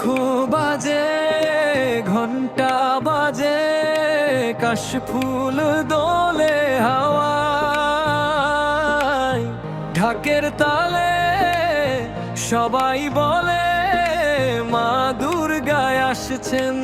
বাজে, ঘন্টা বাজে, কাশফুল দোলে হাওয়ায়, ঢাকের তালে সবাই বলে মা দুর্গায় আসছেন।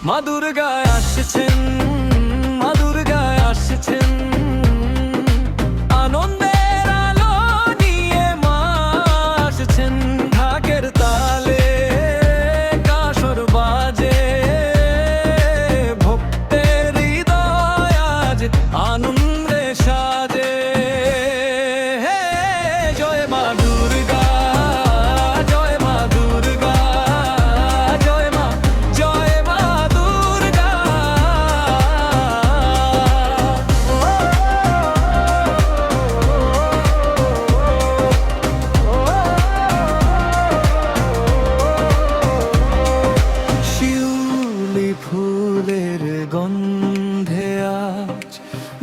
মা দুর্গায় আসছেন, মা দুর্গায় আসছেন, আনন্দের আলো নিয়ে মা আসছেন। ঢাকের তালে কাসর বাজে, ভক্তের হৃদয় আজ আনন্দে সাজে। জয় মা দুর্গা, জয় মা দুর্গা, জয় মা, জয় মা দুর্গা। শিউলি ফুলের গন্ধে আজ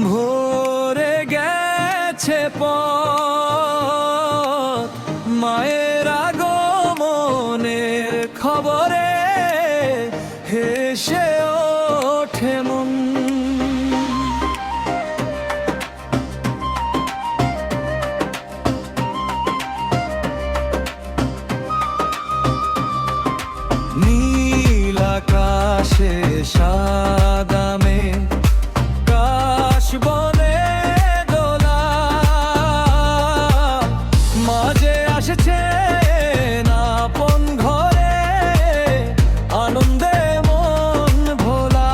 ভরে গেছে পথ, মায়ের আগমনের খবরে হেসে ওঠে মন। নীল আকাশে সাদা মেঘ, কাশবনে দোলা, মাঝে আসছেন আপন ঘরে, আনন্দে মন ভোলা।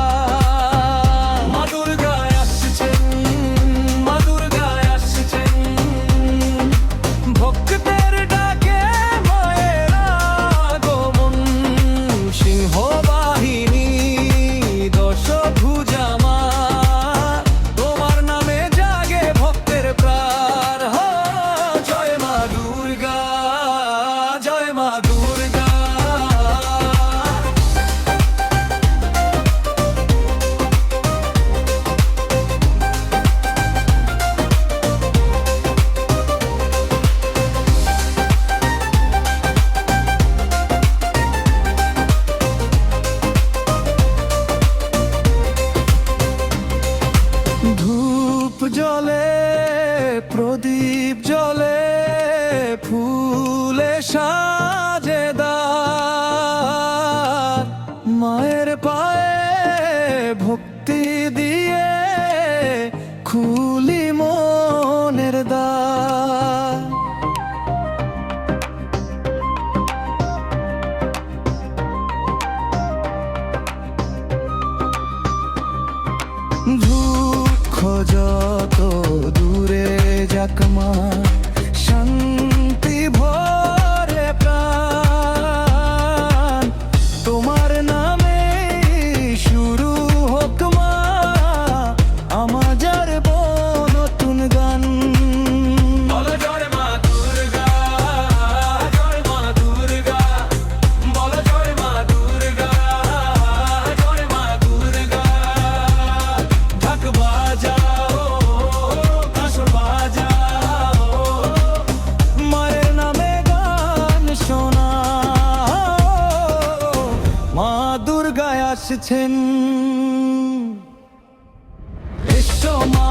মা দুর্গায় আসছেন, মা দুর্গায় আসছেন, ভক্তের ডাকে মায়ের আগমন। সিংহ বাহিনী দশভুজা মা, তোমার নামে জাগে ভক্তের প্রাণ। জয় মা দুর্গা, জয় মা দুর্গা। ধূপ জ্বলে, প্রদীপ জ্বলে, ফুলে সাজে দ্বার, মায়ের পায়ে ভক্তি দিয়ে খুলি মনের দ্বার। দুঃখ যত দূরে যাক মা, শান্তি ভরে প্রাণ, তোমার নামে শুরু হোক মা আমাদের নতুন গান। বলো জয় মা দুর্গা, জয় মা দুর্গা, বলো জয় মা দুর্গা, জয় মা দুর্গা। ঢাক বাজাও, কাসর বাজাও, মায়ের নামে গান শোনাও। মা দুর্গায় আসছেন, এসো মা।